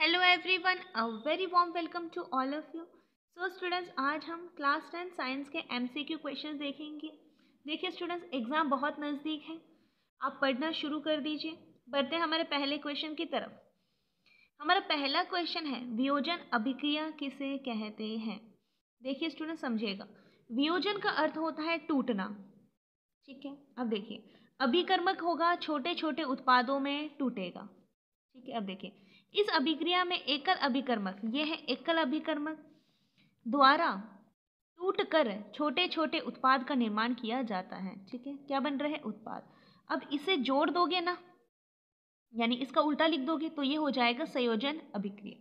Hello everyone, a very warm welcome to all of you. So students, आज हम class 10 science के MCQ questions देखेंगे। देखिए students, exam बहुत नज़दीक है, आप पढ़ना शुरू कर दीजिए। बढ़ते हैं हमारे पहले क्वेश्चन की तरफ। हमारा पहला क्वेश्चन है, वियोजन अभिक्रिया किसे कहते हैं। देखिए स्टूडेंट, समझिएगा। वियोजन का अर्थ होता है टूटना। ठीक है, अब देखिए, अभिकर्मक होगा, छोटे छोटे उत्पादों में टूटेगा। ठीक है, अब देखिए, इस अभिक्रिया में एकल अभिकर्मक, ये है एकल अभिकर्मक, द्वारा टूट कर छोटे छोटे उत्पाद का निर्माण किया जाता है। ठीक है, क्या बन रहे हैं? उत्पाद। अब इसे जोड़ दोगे ना, यानी इसका उल्टा लिख दोगे तो ये हो जाएगा संयोजन अभिक्रिया।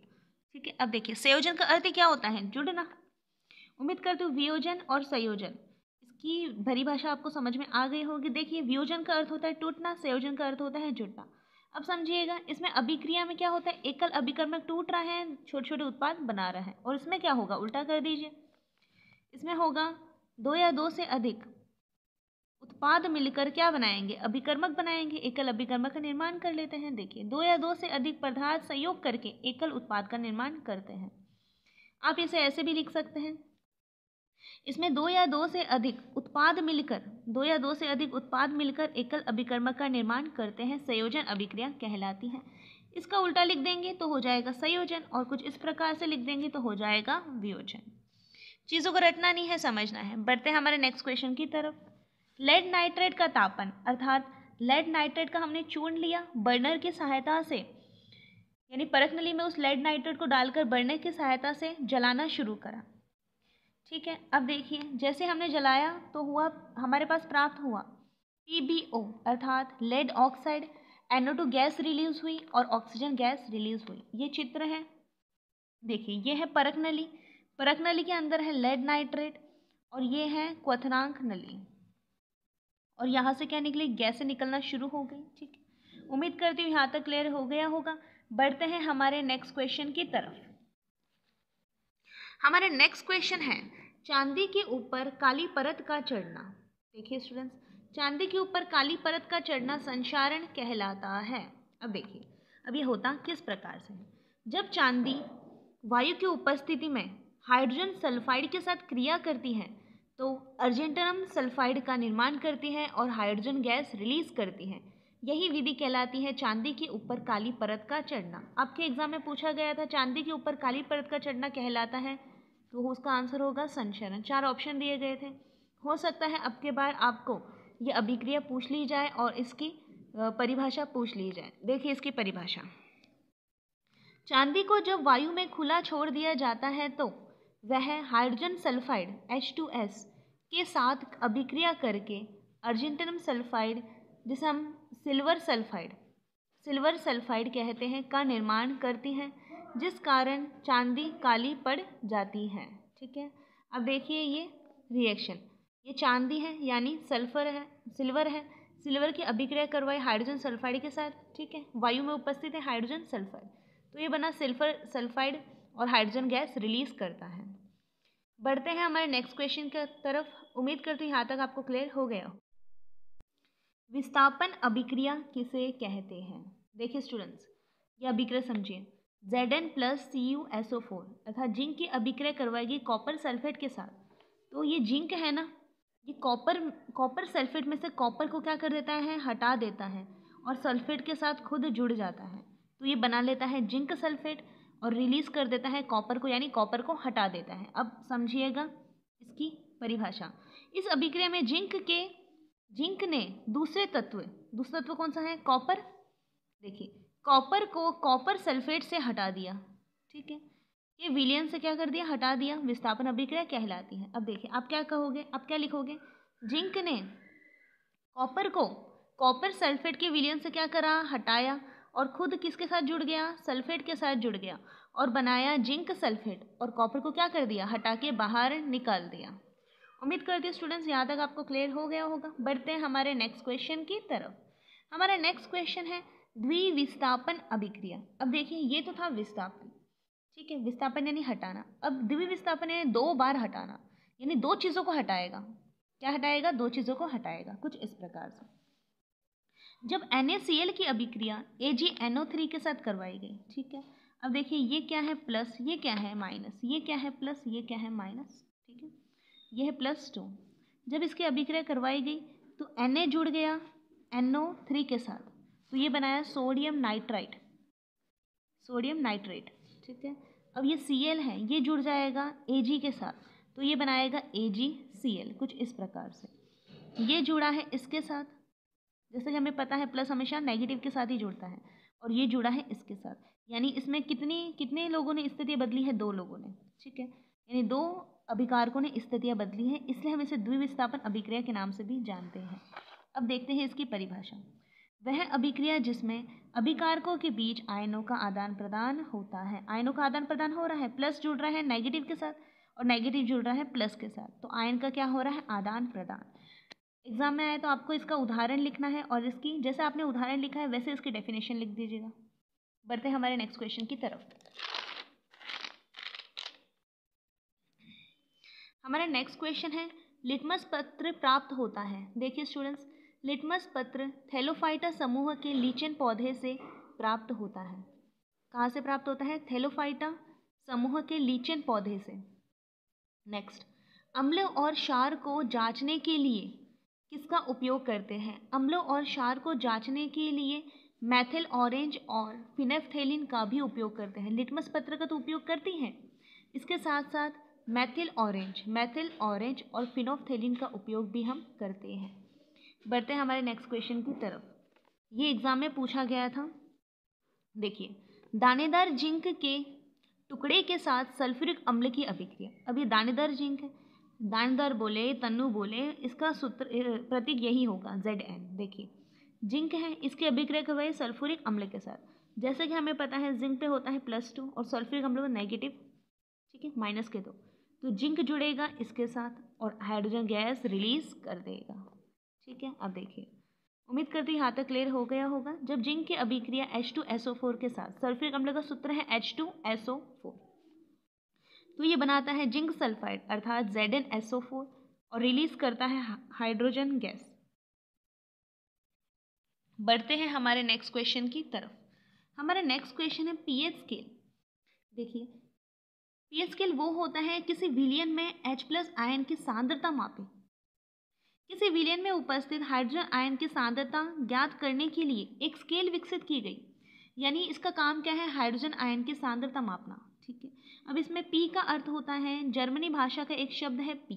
ठीक है, अब देखिए, संयोजन का अर्थ क्या होता है? जुड़ना। उम्मीद करती हूँ वियोजन और संयोजन, इसकी परिभाषा आपको समझ में आ गई होगी। देखिए, वियोजन का अर्थ होता है टूटना, संयोजन का अर्थ होता है जुड़ना। अब समझिएगा, इसमें अभिक्रिया में क्या होता है? एकल अभिकर्मक टूट रहा है, छोटे छोटे उत्पाद बना रहा है। और इसमें क्या होगा? उल्टा कर दीजिए। इसमें होगा दो या दो से अधिक उत्पाद मिलकर क्या बनाएंगे? अभिकर्मक बनाएंगे। एकल अभिकर्मक का निर्माण कर लेते हैं। देखिए, दो या दो से अधिक पदार्थ संयोग करके एकल उत्पाद का निर्माण करते हैं। आप इसे ऐसे भी लिख सकते हैं, इसमें दो या दो से अधिक उत्पाद मिलकर एकल अभिकर्मक का निर्माण करते हैं, संयोजन अभिक्रिया कहलाती है। इसका उल्टा लिख देंगे तो हो जाएगा संयोजन, और कुछ इस प्रकार से लिख देंगे तो हो जाएगा वियोजन। चीज़ों को रटना नहीं है, समझना है। बढ़ते हैं हमारे नेक्स्ट क्वेश्चन की तरफ। लेड नाइट्रेट का तापन, अर्थात लेड नाइट्रेट का हमने चूर्ण लिया, बर्नर की सहायता से, यानी परख नली में उस लेड नाइट्रेट को डालकर बर्नर की सहायता से जलाना शुरू करा। ठीक है, अब देखिए, जैसे हमने जलाया तो हुआ, हमारे पास प्राप्त हुआ PbO, अर्थात lead oxide. NO2 gas release हुई और ऑक्सीजन गैस रिलीज हुई। ये चित्र है। देखिए, ये है परख नली, परख नली के अंदर है लेड नाइट्रेट, और ये है क्वथनांक नली, और यहाँ से क्या निकली? गैस निकलना शुरू हो गई। ठीक है, उम्मीद करती हूँ यहाँ तक क्लियर हो गया होगा। बढ़ते हैं हमारे नेक्स्ट क्वेश्चन की तरफ। हमारा नेक्स्ट क्वेश्चन है, चांदी के ऊपर काली परत का चढ़ना। देखिए स्टूडेंट्स, चांदी के ऊपर काली परत का चढ़ना संक्षारण कहलाता है। अब देखिए, अब ये होता किस प्रकार से? जब चांदी वायु की उपस्थिति में हाइड्रोजन सल्फाइड के साथ क्रिया करती है तो अर्जेंटनम सल्फाइड का निर्माण करती है और हाइड्रोजन गैस रिलीज करती है। यही विधि कहलाती है चांदी के ऊपर काली परत का चढ़ना। आपके एग्जाम में पूछा गया था, चांदी के ऊपर काली परत का चढ़ना कहलाता है, तो उसका आंसर होगा संचरण। 4 ऑप्शन दिए गए थे। हो सकता है अब के बार आपको ये अभिक्रिया पूछ ली जाए और इसकी परिभाषा पूछ ली जाए। देखिए इसकी परिभाषा, चांदी को जब वायु में खुला छोड़ दिया जाता है तो वह हाइड्रोजन सल्फाइड H2S के साथ अभिक्रिया करके अर्जेंटनम सल्फाइड, जिसे हम सिल्वर सल्फाइड कहते हैं, का निर्माण करती है, जिस कारण चांदी काली पड़ जाती है। ठीक है, अब देखिए ये रिएक्शन, ये चांदी है यानी सिल्वर है, सिल्वर की अभिक्रिया करवाई हाइड्रोजन सल्फाइड के साथ। ठीक है, वायु में उपस्थित है हाइड्रोजन सल्फाइड, तो ये बना सिल्वर सल्फाइड और हाइड्रोजन गैस रिलीज करता है। बढ़ते हैं हमारे नेक्स्ट क्वेश्चन की तरफ। उम्मीद करती हूँ यहाँ तक आपको क्लियर हो गया हो। विस्थापन अभिक्रिया किसे कहते हैं? देखिए स्टूडेंट्स, ये अभिक्रिया समझिए। Zn+CuSO4 अर्थात जिंक की अभिक्रिया करवाएगी कॉपर सल्फेट के साथ। तो ये जिंक है ना, ये कॉपर सल्फेट में से कॉपर को क्या कर देता है? हटा देता है, और सल्फेट के साथ खुद जुड़ जाता है, तो ये बना लेता है जिंक सल्फेट, और रिलीज कर देता है कॉपर को, यानी कॉपर को हटा देता है। अब समझिएगा इसकी परिभाषा। इस अभिक्रिया में जिंक ने दूसरा तत्व कौन सा है? कॉपर। देखिए, कॉपर को कॉपर सल्फेट से हटा दिया। ठीक है, ये विलयन से क्या कर दिया? हटा दिया। विस्थापन अभिक्रिया कहलाती है। अब देखिए, आप क्या कहोगे? आप क्या लिखोगे? जिंक ने कॉपर को कॉपर सल्फेट के विलयन से क्या करा? हटाया, और खुद किसके साथ जुड़ गया? सल्फेट के साथ जुड़ गया, और बनाया जिंक सल्फेट, और कॉपर को क्या कर दिया? हटा के बाहर निकाल दिया। उम्मीद करती हूँ स्टूडेंट्स यहाँ तक आपको क्लियर हो गया होगा। बढ़ते हैं हमारे नेक्स्ट क्वेश्चन की तरफ। हमारा नेक्स्ट क्वेश्चन है द्विविस्थापन अभिक्रिया। अब देखिए, ये तो था विस्थापन। ठीक है, विस्थापन यानी हटाना। अब द्विविस्थापन यानी 2 बार हटाना, यानी 2 चीज़ों को हटाएगा। क्या हटाएगा? 2 चीज़ों को हटाएगा, कुछ इस प्रकार से। जब NaCl की अभिक्रिया AgNO3 के साथ करवाई गई, ठीक है। अब देखिए ये क्या है प्लस, ये क्या है माइनस, ये क्या है प्लस, ये क्या है माइनस, ठीक है। ये है +2। जब इसकी अभिक्रिया करवाई गई तो Na जुड़ गया NO3 के साथ, तो ये बनाया सोडियम नाइट्राइट, सोडियम नाइट्रेट, ठीक है। अब ये Cl है, ये जुड़ जाएगा Ag के साथ, तो ये बनाएगा AgCl, कुछ इस प्रकार से। ये जुड़ा है इसके साथ, जैसे कि हमें पता है प्लस हमेशा नेगेटिव के साथ ही जुड़ता है, और ये जुड़ा है इसके साथ, यानी इसमें कितने लोगों ने स्थितियाँ बदली है, 2 लोगों ने, ठीक है। यानी 2 अभिकारकों ने स्थितियाँ बदली हैं, इसलिए हम इसे द्विविस्थापन अभिक्रिया के नाम से भी जानते हैं। अब देखते हैं इसकी परिभाषा। वह अभिक्रिया जिसमें अभिकारकों के बीच आयनों का आदान प्रदान होता है। आयनों का आदान प्रदान हो रहा है, प्लस जुड़ रहा है नेगेटिव के साथ और नेगेटिव जुड़ रहा है प्लस के साथ, तो आयन का क्या हो रहा है, आदान प्रदान। एग्जाम में आए तो आपको इसका उदाहरण लिखना है, और इसकी जैसे आपने उदाहरण लिखा है वैसे इसकी डेफिनेशन लिख दीजिएगा। बढ़ते हैं हमारे नेक्स्ट क्वेश्चन की तरफ। हमारा नेक्स्ट क्वेश्चन है, लिटमस पत्र प्राप्त होता है। देखिए स्टूडेंट्स, लिटमस पत्र थैलोफाइटा समूह के लीचेन पौधे से प्राप्त होता है। कहाँ से प्राप्त होता है, थैलोफाइटा समूह के लीचेन पौधे से। नेक्स्ट, अम्ल और क्षार को जांचने के लिए किसका उपयोग करते हैं। अम्लों और क्षार को जांचने के लिए मैथिल ऑरेंज और फिनेफ्थेलिन का भी उपयोग करते हैं। लिटमस पत्र का तो उपयोग करती हैं, इसके साथ साथ मैथिल ऑरेंज और फिनोफ्थेलिन का उपयोग भी हम करते हैं। बढ़ते हैं हमारे नेक्स्ट क्वेश्चन की तरफ। ये एग्जाम में पूछा गया था। देखिए, दानेदार जिंक के टुकड़े के साथ सल्फ्यूरिक अम्ल की अभिक्रिया। अब ये दानेदार जिंक है, दानेदार बोले तन्नु बोले, इसका सूत्र प्रतीक यही होगा Zn। देखिए जिंक है, इसकी अभिक्रिया करवाई सल्फ्यूरिक अम्ल के साथ। जैसे कि हमें पता है जिंक पे होता है +2 और सल्फ्यूरिक अम्ल में नेगेटिव, ठीक है, -2, तो जिंक जुड़ेगा इसके साथ और हाइड्रोजन गैस रिलीज कर देगा, ठीक है। अब देखिए, उम्मीद करती हूँ यहाँ तक क्लियर हो गया होगा। जब जिंक की अभिक्रिया H2SO4 के साथ, सल्फ्यूरिक अम्ल का सूत्र है H2SO4, तो ये बनाता है जिंक सल्फाइड अर्थात ZnSO4 और रिलीज करता है हाइड्रोजन गैस। बढ़ते हैं हमारे नेक्स्ट क्वेश्चन की तरफ। हमारा नेक्स्ट क्वेश्चन है पीएच स्केल। देखिए, पीएच स्केल वो होता है किसी विलयन में H+ आयन की सांद्रता मापे। किसी विलयन में उपस्थित हाइड्रोजन आयन की सांद्रता ज्ञात करने के लिए एक स्केल विकसित की गई, यानी इसका काम क्या है, हाइड्रोजन आयन की सांद्रता मापना, ठीक है। अब इसमें पी का अर्थ होता है, जर्मनी भाषा का एक शब्द है पी,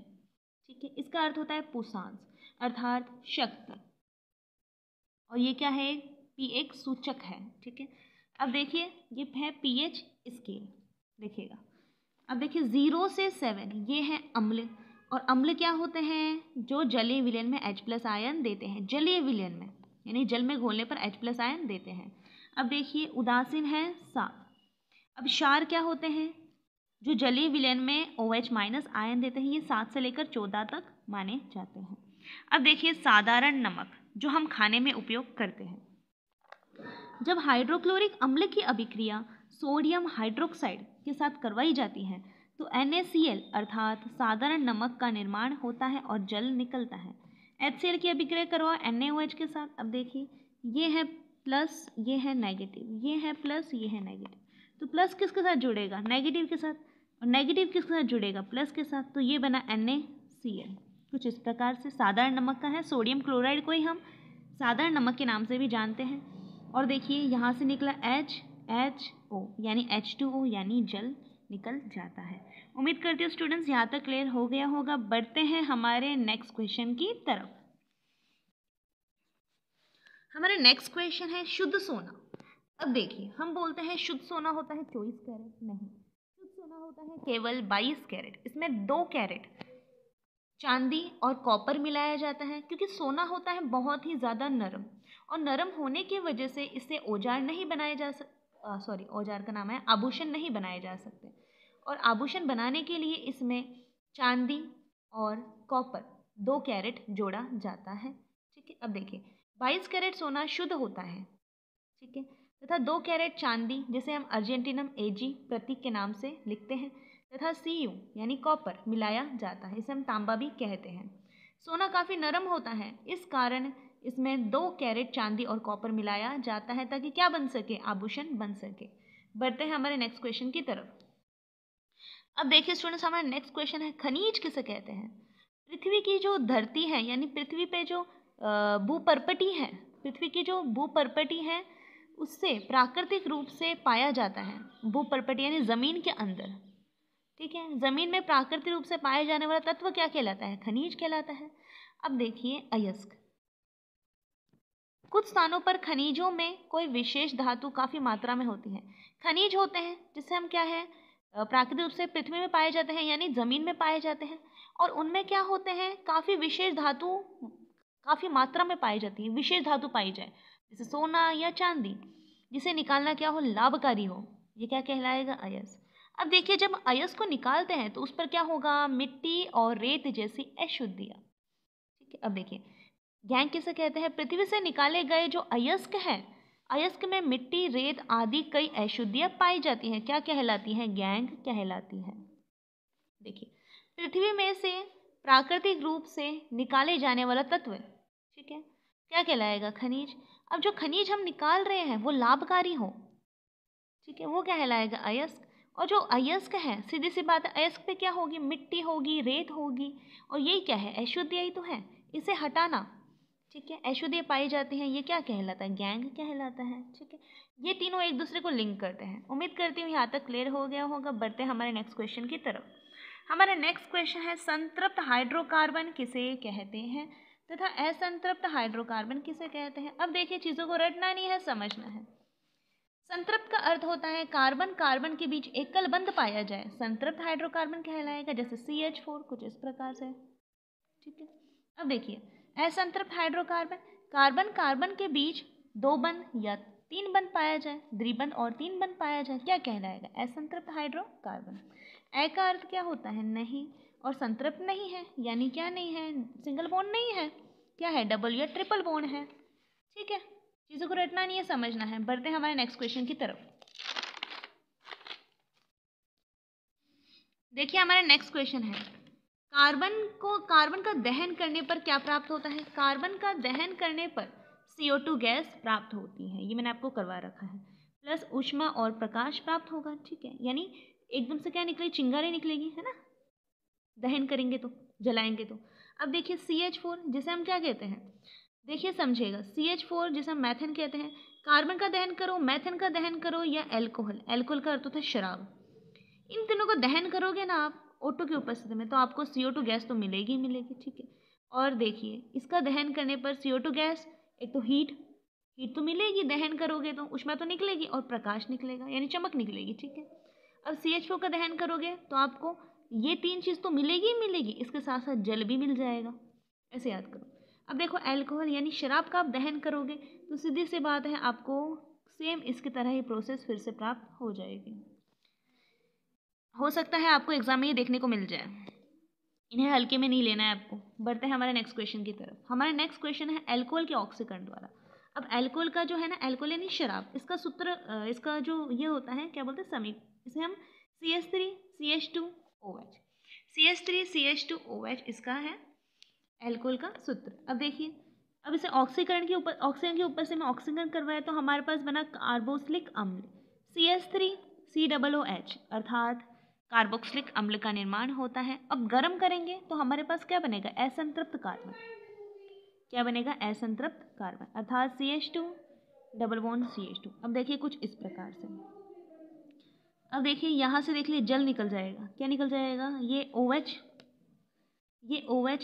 ठीक है, इसका अर्थ होता है पुसांस अर्थात शक्ति, और ये क्या है, पी एक सूचक है, ठीक है। अब देखिए ये है पीएच स्केल, देखिएगा। अब देखिए 0 से 7 ये है अम्ल, और अम्ल क्या होते हैं, जो जलीय विलयन में H+ आयन देते हैं, जलीय विलयन में यानी जल में घोलने पर H+ आयन देते हैं। अब देखिए उदासीन है 7। अब क्षार क्या होते हैं, जो जलीय विलयन में OH- आयन देते हैं, ये 7 से लेकर 14 तक माने जाते हैं। अब देखिए साधारण नमक जो हम खाने में उपयोग करते हैं। जब हाइड्रोक्लोरिक अम्ल की अभिक्रिया सोडियम हाइड्रोक्साइड के साथ करवाई जाती है तो NaCl अर्थात साधारण नमक का निर्माण होता है और जल निकलता है। HCl की अभिक्रिया करवाओ NaOH के साथ। अब देखिए ये है प्लस, ये है नेगेटिव, ये है प्लस, ये है नेगेटिव, तो प्लस किसके साथ जुड़ेगा, नेगेटिव के साथ, और नेगेटिव किसके साथ जुड़ेगा, प्लस के साथ, तो ये बना NaCl। कुछ इस प्रकार से साधारण नमक का है। सोडियम क्लोराइड को ही हम साधारण नमक के नाम से भी जानते हैं। और देखिए यहाँ से निकला HO यानी H2O यानी जल निकल जाता है। उम्मीद करती हूँ स्टूडेंट्स यहाँ तक क्लियर हो गया होगा। बढ़ते हैं हमारे नेक्स्ट क्वेश्चन की तरफ। हमारा नेक्स्ट क्वेश्चन है शुद्ध सोना। अब देखिए हम बोलते हैं शुद्ध सोना होता है 24 कैरेट, नहीं, शुद्ध सोना होता है केवल 22 कैरेट। इसमें 2 कैरेट चांदी और कॉपर मिलाया जाता है, क्योंकि सोना होता है बहुत ही ज़्यादा नरम, और नरम होने की वजह से इससे औजार नहीं बनाए जा औजार का नाम है आभूषण नहीं बनाए जा सकते, और आभूषण बनाने के लिए इसमें चांदी और कॉपर 2 कैरेट जोड़ा जाता है, ठीक है। अब देखिए 22 कैरेट सोना शुद्ध होता है, ठीक है, तथा 2 कैरेट चांदी जिसे हम अर्जेंटिनम AG प्रतीक के नाम से लिखते हैं, तथा Cu यानी कॉपर मिलाया जाता है, इसे हम तांबा भी कहते हैं। सोना काफ़ी नरम होता है, इस कारण इसमें 2 कैरेट चांदी और कॉपर मिलाया जाता है ताकि क्या बन सके, आभूषण बन सके। बढ़ते हैं हमारे नेक्स्ट क्वेश्चन की तरफ। अब देखिए स्टूडेंट्स, हमारा नेक्स्ट क्वेश्चन है खनिज किसे कहते हैं। पृथ्वी की जो धरती है यानी पृथ्वी पे जो भूपर्पटी है, पृथ्वी की जो भूपर्पटी है उससे प्राकृतिक रूप से पाया जाता है। भूपर्पटी यानी जमीन के अंदर, ठीक है, जमीन में प्राकृतिक रूप से पाए जाने वाला तत्व क्या कहलाता है, खनिज कहलाता है। अब देखिए अयस्क, कुछ स्थानों पर खनिजों में कोई विशेष धातु काफी मात्रा में होती है। खनिज होते हैं जिससे हम क्या है, प्राकृतिक रूप से पृथ्वी में पाए जाते हैं यानी जमीन में पाए जाते हैं, और उनमें क्या होते हैं, काफी विशेष धातु काफी मात्रा में पाई जाती है, विशेष धातु पाई जाए जैसे सोना या चांदी, जिसे निकालना क्या हो, लाभकारी हो, ये क्या कहलाएगा, अयस्क। अब देखिए जब अयस्क को निकालते हैं तो उस पर क्या होगा, मिट्टी और रेत जैसी अशुद्धियां, ठीक है। अब देखिए गैंग किसे कहते हैं, पृथ्वी से निकाले गए जो अयस्क है, अयस्क में मिट्टी, रेत आदि कई अशुद्धियां पाई जाती हैं, क्या कहलाती हैं, गैंग कहलाती है। देखिए पृथ्वी में से प्राकृतिक रूप से निकाले जाने वाला तत्व, ठीक है, क्या कहलाएगा, खनिज। अब जो खनिज हम निकाल रहे हैं वो लाभकारी हो, ठीक है, वो कहलाएगा अयस्क। और जो अयस्क है, सीधी सी बात है, अयस्क पे क्या होगी, मिट्टी होगी, रेत होगी, और यही क्या है, अशुद्धियां ही तो है, इसे हटाना, ठीक है, अशुद्धियां पाई जाती हैं, ये क्या कहलाता है, गैंग कहलाता है, ठीक है। ये तीनों एक दूसरे को लिंक करते हैं। उम्मीद करती हूँ यहाँ तक क्लियर हो गया होगा। बढ़ते हैं हमारे नेक्स्ट क्वेश्चन की तरफ। हमारा नेक्स्ट क्वेश्चन है संतृप्त हाइड्रोकार्बन किसे कहते हैं तथा असंतृप्त हाइड्रोकार्बन किसे कहते हैं। अब देखिए चीज़ों को रटना नहीं है, समझना है। संतृप्त का अर्थ होता है कार्बन कार्बन के बीच एकल बंध पाया जाए, संतृप्त हाइड्रोकार्बन कहलाएगा, जैसे CH4 कुछ इस प्रकार से, ठीक है। अब देखिए असंतृप्त हाइड्रोकार्बन, कार्बन कार्बन के बीच 2 बंध या 3 बंध पाया जाए, द्विबंध और 3 बंध पाया जाए, क्या कहलाएगा, असंतृप्त हाइड्रोकार्बन। ए का अर्थ क्या होता है, नहीं, और संतृप्त नहीं है यानी क्या नहीं है, सिंगल बॉन्ड नहीं है, क्या है, डबल या ट्रिपल बॉन्ड है, ठीक है। चीज़ों को रटना नहीं है, समझना है। बढ़ते हैं हमारे नेक्स्ट क्वेश्चन की तरफ। देखिए हमारा नेक्स्ट क्वेश्चन है कार्बन का दहन करने पर क्या प्राप्त होता है। कार्बन का दहन करने पर CO2 गैस प्राप्त होती है, ये मैंने आपको करवा रखा है, प्लस ऊष्मा और प्रकाश प्राप्त होगा, ठीक है। यानी एकदम से क्या निकलेगी, चिंगारी निकलेगी, है ना, दहन करेंगे तो, जलाएंगे तो। अब देखिए CH4 जिसे हम क्या कहते हैं, देखिए समझिएगा, CH4 जिसे हम मैथेन कहते हैं, कार्बन का दहन करो, मैथेन का दहन करो, या एल्कोहल, एल्कोहल का अर्थ होता है शराब, इन तीनों को दहन करोगे ना आप O2 की उपस्थिति में, तो आपको CO2 गैस तो मिलेगी ही मिलेगी, ठीक है। और देखिए इसका दहन करने पर CO2 गैस, एक तो हीट तो मिलेगी, दहन करोगे तो ऊष्मा तो निकलेगी, और प्रकाश निकलेगा यानी चमक निकलेगी, ठीक है। अब CH4 का दहन करोगे तो आपको ये 3 चीज़ तो मिलेगी ही मिलेगी, इसके साथ साथ जल भी मिल जाएगा, ऐसे याद करो। अब देखो एल्कोहल यानी शराब का आप दहन करोगे तो सीधी सी बात है, आपको सेम इसकी तरह ही प्रोसेस फिर से प्राप्त हो जाएगी। हो सकता है आपको एग्जाम में ये देखने को मिल जाए, इन्हें हल्के में नहीं लेना है आपको। बढ़ते हैं हमारे नेक्स्ट क्वेश्चन की तरफ। हमारा नेक्स्ट क्वेश्चन है एल्कोहल के ऑक्सीकरण द्वारा। अब एल्कोहल का जो है ना, एल्कोहल यानी शराब, इसका सूत्र, इसका जो ये होता है क्या बोलते हैं, समीप, इसे हम CH3CH2OH, CH3CH2OH इसका है एल्कोहल का सूत्र। अब देखिए, अब इसे ऑक्सीकरण के ऊपर से मैं ऑक्सीकरण करवाया तो हमारे पास बना कार्बोक्सिलिक अम्ल, CH3COOH, अर्थात कार्बोक्सिलिक अम्ल का निर्माण होता है। अब गर्म करेंगे तो हमारे पास क्या बनेगा, असंतृप्त कार्बन, क्या बनेगा, असंतृप्त कार्बन, अर्थात CH2 डबल बॉन्ड CH2। अब देखिए कुछ इस प्रकार से, अब देखिए यहाँ से देख लीजिए जल निकल जाएगा, क्या निकल जाएगा, ये OH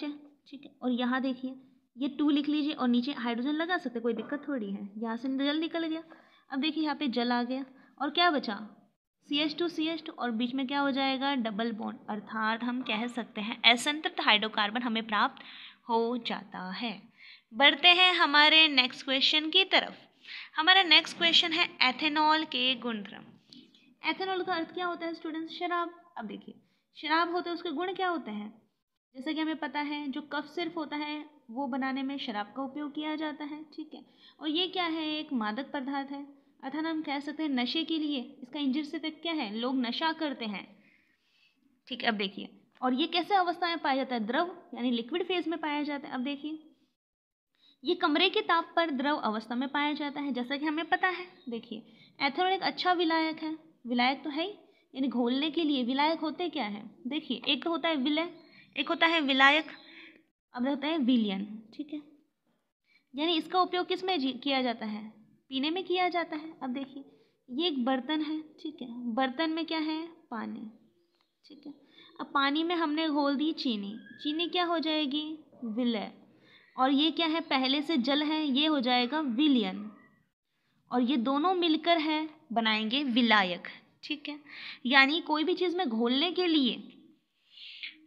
है, ठीक है। और यहाँ देखिए ये 2 लिख लीजिए, और नीचे हाइड्रोजन लगा सकते, कोई दिक्कत थोड़ी है, यहाँ से जल निकल गया। अब देखिए यहाँ पे जल आ गया, और क्या बचा, CH2 और बीच में क्या हो जाएगा, डबल बॉन्ड, अर्थात हम कह सकते हैं असंतृप्त हाइड्रोकार्बन हमें प्राप्त हो जाता है। बढ़ते हैं हमारे नेक्स्ट क्वेश्चन की तरफ। हमारा नेक्स्ट क्वेश्चन है एथेनॉल के गुणधर्म। एथेनॉल का अर्थ क्या होता है स्टूडेंट्स, शराब। अब देखिए शराब होता है, उसके गुण क्या होते हैं, जैसे कि हमें पता है जो कफ सिरप होता है वो बनाने में शराब का उपयोग किया जाता है, ठीक है। और ये क्या है, एक मादक पदार्थ है, अर्थात हम कह सकते हैं नशे के लिए इसका इंजन से क्या है, लोग नशा करते हैं, ठीक है। अब देखिए, और ये कैसे अवस्था में पाया जाता है, द्रव यानी लिक्विड फेज में पाया जाता है। अब देखिए ये कमरे के ताप पर द्रव अवस्था में पाया जाता है, जैसा कि हमें पता है। देखिए, एथेनॉल एक अच्छा विलायक है, विलायक तो है ही, यानी घोलने के लिए विलायक होते क्या है? देखिए, एक तो होता है विलय, एक होता है विलायक, अब होता है विलयन। ठीक है, यानी इसका उपयोग किस में किया जाता है? पीने में किया जाता है। अब देखिए, ये एक बर्तन है, ठीक है, बर्तन में क्या है? पानी। ठीक है, अब पानी में हमने घोल दी चीनी, चीनी क्या हो जाएगी? विलय। और ये क्या है? पहले से जल है, ये हो जाएगा विलयन। और ये दोनों मिलकर है बनाएंगे विलायक। ठीक है, यानी कोई भी चीज़ में घोलने के लिए,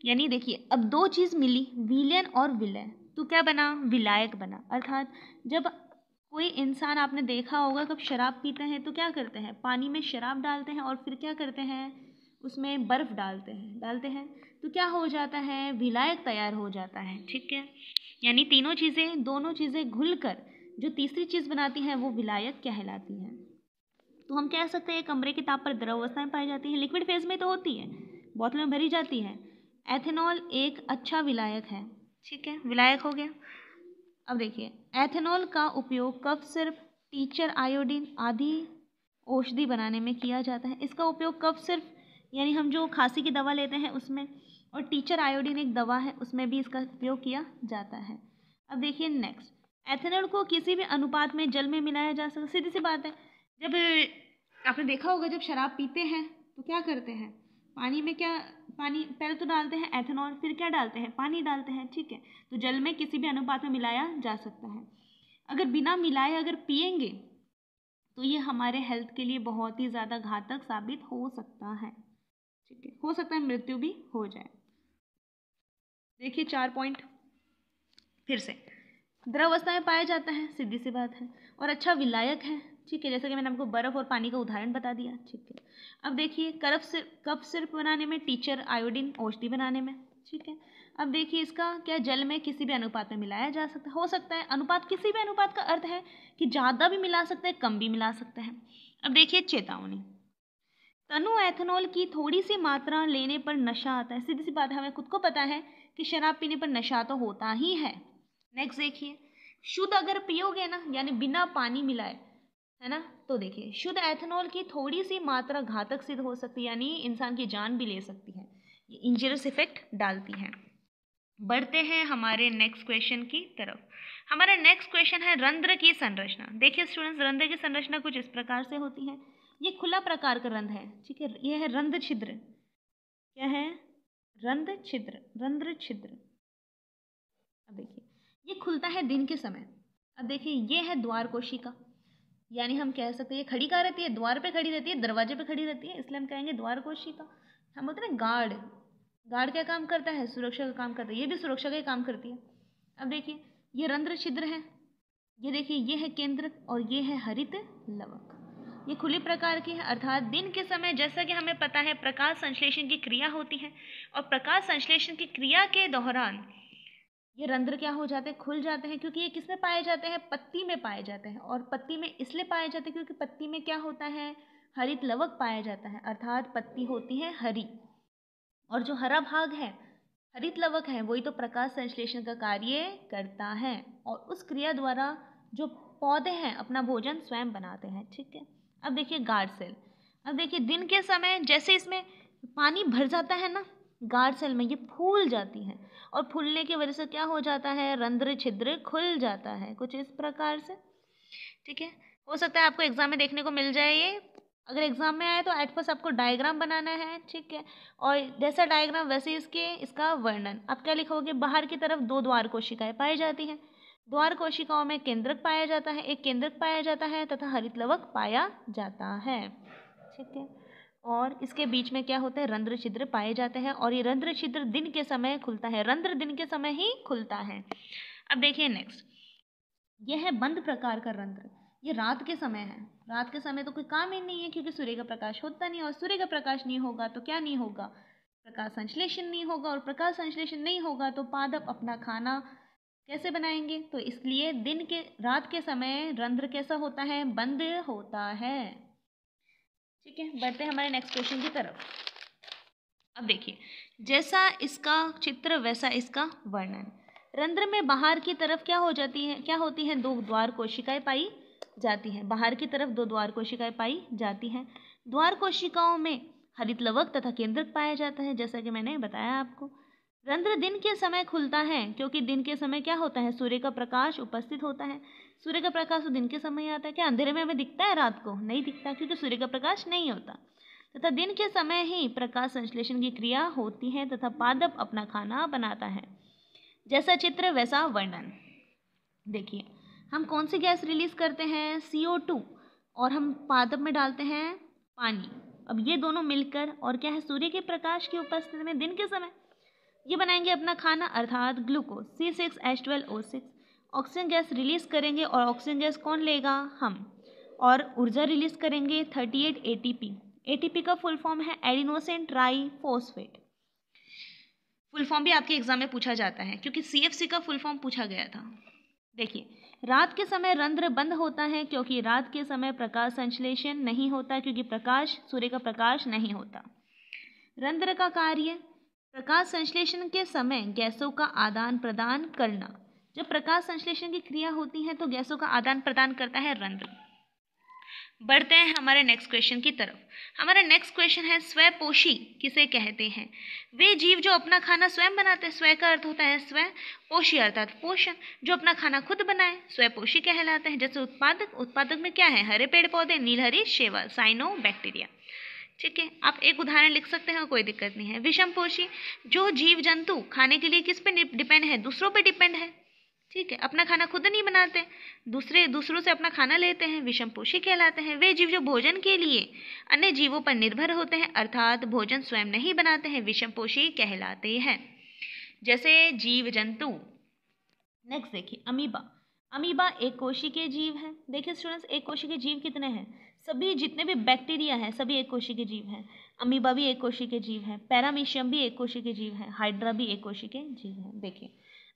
यानी देखिए अब दो चीज़ मिली, विलयन और विलय, तो क्या बना? विलायक बना। अर्थात जब कोई इंसान, आपने देखा होगा, कब शराब पीते हैं तो क्या करते हैं? पानी में शराब डालते हैं और फिर क्या करते हैं? उसमें बर्फ़ डालते हैं तो क्या हो जाता है? विलायक तैयार हो जाता है। ठीक है, यानी दोनों चीज़ें घुलकर जो तीसरी चीज़ बनाती हैं वो विलायक कहलाती है। तो हम कह सकते हैं कमरे के ताप पर द्रव अवस्थाएं पाई जाती हैं, लिक्विड फेज में तो होती है, बोतल में भरी जाती है। एथेनॉल एक अच्छा विलायक है। ठीक है, विलायक हो गया। अब देखिए, एथेनॉल का उपयोग कफ सिर्फ, टीचर आयोडीन आदि औषधि बनाने में किया जाता है। इसका उपयोग कफ सिर्फ, यानी हम जो खांसी की दवा लेते हैं उसमें, और टीचर आयोडीन एक दवा है उसमें भी इसका उपयोग किया जाता है। अब देखिए नेक्स्ट, एथेनॉल को किसी भी अनुपात में जल में मिलाया जा सकता है। सीधी सी बात है, जब आपने देखा होगा जब शराब पीते हैं तो क्या करते हैं? पानी में क्या, पानी पहले तो डालते हैं एथेनॉल, फिर क्या डालते हैं? पानी डालते हैं। ठीक है, तो जल में किसी भी अनुपात में मिलाया जा सकता है। अगर बिना मिलाए अगर पिएंगे तो ये हमारे हेल्थ के लिए बहुत ही ज़्यादा घातक साबित हो सकता है। ठीक है, हो सकता है मृत्यु भी हो जाए। देखिए 4 पॉइंट फिर से, द्रव अवस्था में पाया जाता है, सीधी सी बात है, और अच्छा विलायक है। ठीक है, जैसे कि मैंने आपको बर्फ़ और पानी का उदाहरण बता दिया। ठीक है, अब देखिए कफ सिरप बनाने में, टीचर आयोडीन औषधि बनाने में। ठीक है, अब देखिए इसका क्या, जल में किसी भी अनुपात में मिलाया जा सकता है। हो सकता है अनुपात, किसी भी अनुपात का अर्थ है कि ज़्यादा भी मिला सकते हैं, कम भी मिला सकते हैं। अब देखिए चेतावनी, तनु एथेनॉल की थोड़ी सी मात्रा लेने पर नशा आता है। सीधी सी बात है, हमें खुद को पता है कि शराब पीने पर नशा तो होता ही है। नेक्स्ट देखिए, शुद्ध अगर पियोगे ना, यानी बिना पानी मिलाए, है ना, तो देखिए शुद्ध एथेनॉल की थोड़ी सी मात्रा घातक सिद्ध हो सकती है, यानी इंसान की जान भी ले सकती है, ये इंजरियस इफेक्ट डालती है। बढ़ते हैं हमारे नेक्स्ट क्वेश्चन की तरफ। हमारा नेक्स्ट क्वेश्चन है रंध्र की संरचना। देखिए स्टूडेंट्स, रंध्र की संरचना कुछ इस प्रकार से होती है। ये खुला प्रकार का रंध्र है। ठीक है, ये है रंध्र छिद्र। क्या है? रंध्र छिद्र। अब देखिए, ये खुलता है दिन के समय। अब देखिए, ये है द्वार कोशिका, यानी हम कह सकते हैं ये खड़ी कहाँ रहती है? द्वार पे खड़ी रहती है, दरवाजे पे खड़ी रहती है, इसलिए हम कहेंगे द्वार कोशिका। हम बोलते हैं गार्ड, गार्ड क्या काम करता है? सुरक्षा का काम करता है, ये भी सुरक्षा का ही काम करती है। अब देखिए, ये रंध्र छिद्र है, ये देखिए ये है केंद्रक, और ये है हरित लवक। ये खुली प्रकार की है, अर्थात दिन के समय, जैसा कि हमें पता है प्रकाश संश्लेषण की क्रिया होती है, और प्रकाश संश्लेषण की क्रिया के दौरान ये रंध्र क्या हो जाते हैं? खुल जाते हैं, क्योंकि ये किसमें पाए जाते हैं? पत्ती में पाए जाते हैं। और पत्ती में इसलिए पाए जाते हैं क्योंकि पत्ती में क्या होता है? हरित लवक पाया जाता है, अर्थात पत्ती होती है हरी, और जो हरा भाग है, हरित लवक है, वही तो प्रकाश संश्लेषण का कार्य करता है, और उस क्रिया द्वारा जो पौधे हैं अपना भोजन स्वयं बनाते हैं। ठीक है, अब देखिए गार्ड सेल। अब देखिए दिन के समय जैसे इसमें पानी भर जाता है ना, गार्ड सेल में ये फूल जाती है, और फूलने की वजह से क्या हो जाता है? रंध्र छिद्र खुल जाता है, कुछ इस प्रकार से। ठीक है, हो सकता है आपको एग्जाम में देखने को मिल जाए ये। अगर एग्जाम में आए तो एट फर्स्ट आपको डायग्राम बनाना है। ठीक है, और जैसा डायग्राम वैसे इसका वर्णन। आप क्या लिखोगे? बाहर की तरफ दो द्वार कोशिकाएं पाई जाती हैं, द्वार कोशिकाओं में केंद्रक पाया जाता है, एक केंद्रक पाया जाता है तथा हरित लवक पाया जाता है। ठीक है, और इसके बीच में क्या होता है? रंध्र छिद्र पाए जाते हैं, और ये रंध्र छिद्र दिन के समय खुलता है, रंध्र दिन के समय ही खुलता है। अब देखिए नेक्स्ट, यह है बंद प्रकार का रंध्र। ये रात के समय है, रात के समय तो कोई काम ही नहीं है, क्योंकि सूर्य का प्रकाश होता नहीं, और सूर्य का प्रकाश नहीं होगा तो क्या नहीं होगा? प्रकाश संश्लेषण नहीं होगा, और प्रकाश संश्लेषण नहीं होगा तो पादप अपना खाना कैसे बनाएंगे? तो इसलिए रात के समय रंध्र कैसा होता है? बंद होता है। ठीक है, बढ़ते हैं हमारे नेक्स्ट क्वेश्चन की तरफ। अब देखिए, जैसा इसका चित्र वैसा इसका वर्णन। रंध्र में बाहर की तरफ क्या होती हैं 2 द्वार कोशिकाएं पाई जाती हैं। बाहर की तरफ 2 द्वार कोशिकाएं पाई जाती हैं। द्वार कोशिकाओं में हरित लवक तथा केंद्रक पाया जाता है, जैसा कि मैंने बताया आपको। रंध्र दिन के समय खुलता है क्योंकि दिन के समय क्या होता है, सूर्य का प्रकाश उपस्थित होता है। सूर्य का प्रकाश तो दिन के समय आता है। क्या अंधेरे में हमें दिखता है रात को? नहीं दिखता, क्योंकि सूर्य का प्रकाश नहीं होता। तथा दिन के समय ही प्रकाश संश्लेषण की क्रिया होती है तथा पादप अपना खाना बनाता है। जैसा चित्र वैसा वर्णन। देखिए, हम कौन सी गैस रिलीज करते हैं? CO2, और हम पादप में डालते हैं पानी। अब ये दोनों मिलकर और क्या है, सूर्य के प्रकाश की उपस्थिति में दिन के समय ये बनाएंगे अपना खाना, अर्थात glucose C6H12O6। Oxygen gas release करेंगे और ऑक्सीजन गैस कौन लेगा? हम। और ऊर्जा रिलीज करेंगे 38 ATP। ATP का फुल फॉर्म है एडिनोसिन ट्राईफॉस्फेट। फुल फॉर्म भी आपके एग्जाम में पूछा जाता है, क्योंकि CFC का फुल फॉर्म पूछा गया था। देखिए, रात के समय रंध्र बंद होता है क्योंकि रात के समय प्रकाश संश्लेषण नहीं होता, क्योंकि सूर्य का प्रकाश नहीं होता। रंध्र का कार्य प्रकाश संश्लेषण के समय गैसों का आदान प्रदान करना। जब प्रकाश संश्लेषण की क्रिया होती है तो गैसों का आदान प्रदान करता है रंध्र। बढ़ते हैं हमारे नेक्स्ट क्वेश्चन की तरफ। हमारा नेक्स्ट क्वेश्चन है स्वपोषी किसे कहते हैं? वे जीव जो अपना खाना स्वयं बनाते हैं। स्व का अर्थ होता है स्व, पोषी अर्थात पोषण, जो अपना खाना खुद बनाए स्वपोषी कहलाते हैं। जैसे उत्पादक में क्या है? हरे पेड़ पौधे, नीलहरी, शैवाल, साइनोबैक्टीरिया। ठीक है, आप एक उदाहरण लिख सकते हैं, कोई दिक्कत नहीं है। विषमपोषी, जो जीव जंतु खाने के लिए किस पे डिपेंड है? दूसरों पे डिपेंड है। ठीक है, अपना खाना खुद नहीं बनाते, दूसरों से अपना खाना लेते हैं, विषमपोषी कहलाते हैं। वे जीव जो भोजन के लिए अन्य जीवों पर निर्भर होते हैं, अर्थात भोजन स्वयं नहीं बनाते हैं, विषमपोषी कहलाते हैं। जैसे जीव जंतु। नेक्स्ट देखिए, अमीबा एक कोशिकीय जीव है। देखिए स्टूडेंट्स, एक कोशिकीय जीव कितने हैं? सभी जितने भी बैक्टीरिया हैं सभी एक कोशिकीय जीव हैं। अमीबा भी एक कोशिकीय जीव है, पैरामीशियम भी एक कोशिकीय जीव है, हाइड्रा भी एक कोशिकीय जीव है। देखिए,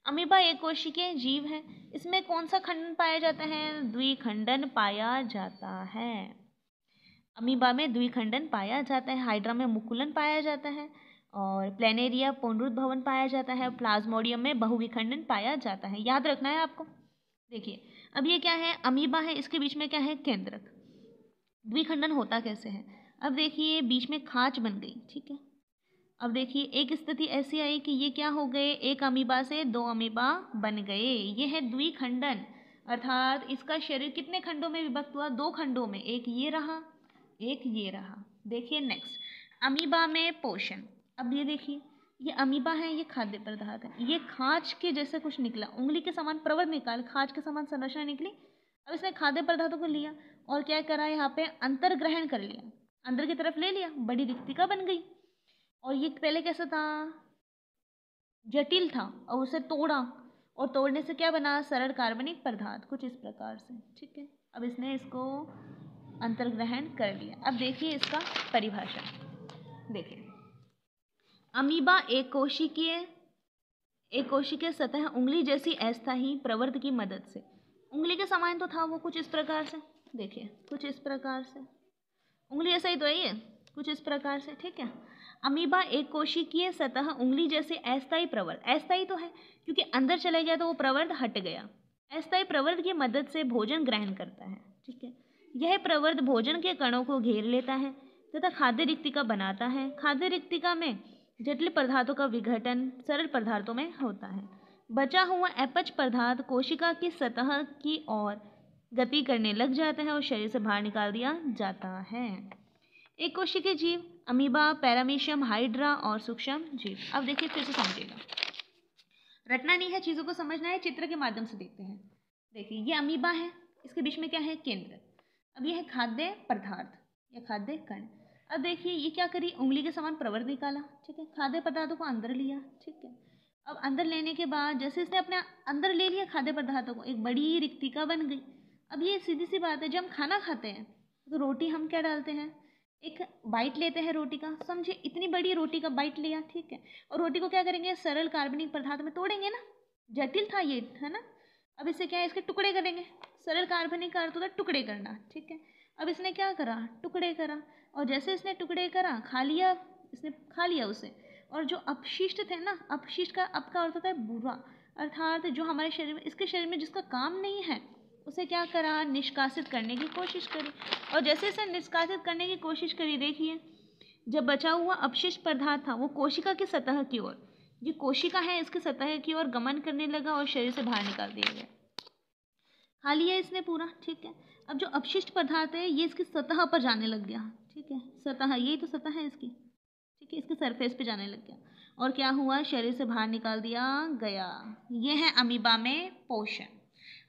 अमीबा एक कोशिकीय जीव है। इसमें कौन सा खंडन पाया जाता है? द्विखंडन पाया जाता है। अमीबा में द्विखंडन पाया जाता है। हाइड्रा में मुकुलन पाया जाता है, और प्लेनेरिया पुनरुद्भवन पाया जाता है। प्लाज्मोडियम में बहुविखंडन पाया जाता है। याद रखना है आपको। देखिए, अब ये क्या है? अमीबा है, इसके बीच में क्या है? केंद्रक। द्विखंडन होता कैसे है? अब देखिए, बीच में खांच बन गई। ठीक है, अब देखिए, एक स्थिति ऐसी आई कि ये क्या हो गए? एक अमीबा से 2 अमीबा बन गए। ये है द्विखंडन, अर्थात इसका शरीर कितने खंडों में विभक्त हुआ? 2 खंडों में, एक ये रहा, एक ये रहा। देखिए नेक्स्ट, अमीबा में पोषण। अब ये देखिए, ये अमीबा है, ये खाद्य पदार्थ है। ये खांच के जैसे कुछ निकला, उंगली के समान प्रवर्त निकाल, खांच के समान संरचना निकली। अब इसने खाद्य पदार्थों को लिया और क्या करा? यहाँ पे अंतर्ग्रहण कर लिया, अंदर की तरफ ले लिया, बड़ी रिक्तिका बन गई। और ये पहले कैसा था? जटिल था, और उसे तोड़ा, और तोड़ने से क्या बना? सरल कार्बनिक पदार्थ, कुछ इस प्रकार से। ठीक है, अब इसने इसको अंतर्ग्रहण कर लिया। अब देखिए इसका परिभाषा। देखिए, अमीबा एक कोशिकीय सतह उंगली जैसी अस्थायी प्रवर्त की मदद से, उंगली के समान तो था वो, कुछ इस प्रकार से। देखिए, कुछ इस प्रकार से, उंगली ऐसा ही तो है ये, कुछ इस प्रकार से। ठीक है, अमीबा एक कोशिकीय सतह उंगली जैसे अस्थायी प्रवर्त, अस्थायी तो है क्योंकि अंदर चले गया तो वो प्रवर्त हट गया। अस्थायी प्रवर्त की मदद से भोजन ग्रहण करता है। ठीक है, यह प्रवर्त भोजन के कणों को घेर लेता है तथा खाद्य रिक्तिका बनाता है। खाद्य रिक्तिका में जटिल पदार्थों का विघटन सरल पदार्थों में होता है। बचा हुआ अपच पदार्थ कोशिका की सतह की ओर गति करने लग जाता है और शरीर से बाहर निकाल दिया जाता है। एक कोशिकीय जीव अमीबा, पैरामीशियम, हाइड्रा और सूक्ष्म जीव। अब देखिए, फिर से समझिएगा, रटना नहीं है, चीज़ों को समझना है, चित्र के माध्यम से देखते हैं। देखिए, ये अमीबा है, इसके बीच में क्या है? केंद्र। अब ये है खाद्य पदार्थ या खाद्य कण। अब देखिए, ये क्या करी? उंगली के समान प्रवर्त निकाला। ठीक है, खाद्य पदार्थों को अंदर लिया। ठीक है, अब अंदर लेने के बाद जैसे इसने अपने अंदर ले लिया खाद्य पदार्थों को, एक बड़ी रिक्तिका बन गई। अब ये सीधी सी बात है, जब हम खाना खाते हैं तो रोटी हम क्या डालते हैं? एक बाइट लेते हैं रोटी का, समझे, इतनी बड़ी रोटी का बाइट लिया। ठीक है, और रोटी को क्या करेंगे? सरल कार्बनिक पदार्थ में तोड़ेंगे ना, जटिल था ये, है ना। अब इससे क्या है? इसके टुकड़े करेंगे। सरल कार्बनिक का अर्थ होता है टुकड़े करना। ठीक है, अब इसने क्या करा? टुकड़े करा, और जैसे इसने टुकड़े करा, इसने खा लिया उसे, और जो अपशिष्ट थे ना, अपशिष्ट का अप का अर्थ होता है बुरा, अर्थात जो हमारे शरीर में, इसके शरीर में जिसका काम नहीं है उसे क्या करा, निष्कासित करने की कोशिश करी। और जैसे इसे निष्कासित करने की कोशिश करी, देखिए जब बचा हुआ अपशिष्ट पदार्थ था वो कोशिका की सतह की ओर, ये कोशिका है इसकी सतह की ओर गमन करने लगा और शरीर से बाहर निकाल दिया गया। खा लिया इसने पूरा, ठीक है। अब जो अपशिष्ट पदार्थ है ये इसकी सतह पर जाने लग गया, ठीक है, सतह, यही तो सतह है इसकी, ठीक है, इसके सरफेस पे जाने लग गया। और क्या हुआ, शरीर से बाहर निकाल दिया गया। ये है अमीबा में पोषण।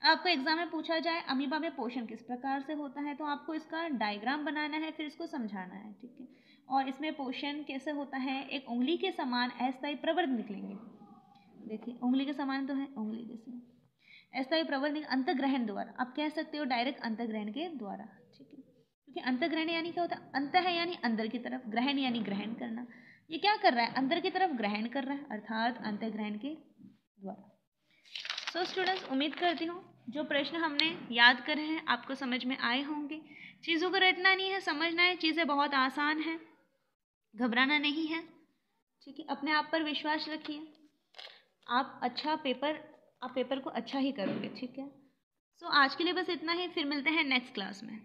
आपको एग्जाम में पूछा जाए अमीबा में पोषण किस प्रकार से होता है, तो आपको इसका डायग्राम बनाना है, फिर इसको समझाना है, ठीक है। और इसमें पोषण कैसे होता है, एक उंगली के समान अस्थायी प्रवर्ध निकलेंगे। देखिए उंगली के समान तो है, उंगली जैसे अस्थायी प्रवर्ध अंतग्रहण द्वारा, आप कह सकते हो डायरेक्ट अंतग्रहण के द्वारा, ठीक है। क्योंकि अंतग्रहण यानी क्या होता है, अंत है यानी अंदर की तरफ, ग्रहण यानी ग्रहण करना। ये क्या कर रहा है, अंदर की तरफ ग्रहण कर रहा है, अर्थात अंतग्रहण के द्वारा। सो स्टूडेंट्स, उम्मीद करती हूँ जो प्रश्न हमने याद करे हैं आपको समझ में आए होंगे। चीज़ों को रटना नहीं है, समझना है, चीज़ें बहुत आसान हैं, घबराना नहीं है, ठीक है। अपने आप पर विश्वास रखिए, आप पेपर को अच्छा ही करोगे, ठीक है। सो आज के लिए बस इतना ही, फिर मिलते हैं नेक्स्ट क्लास में।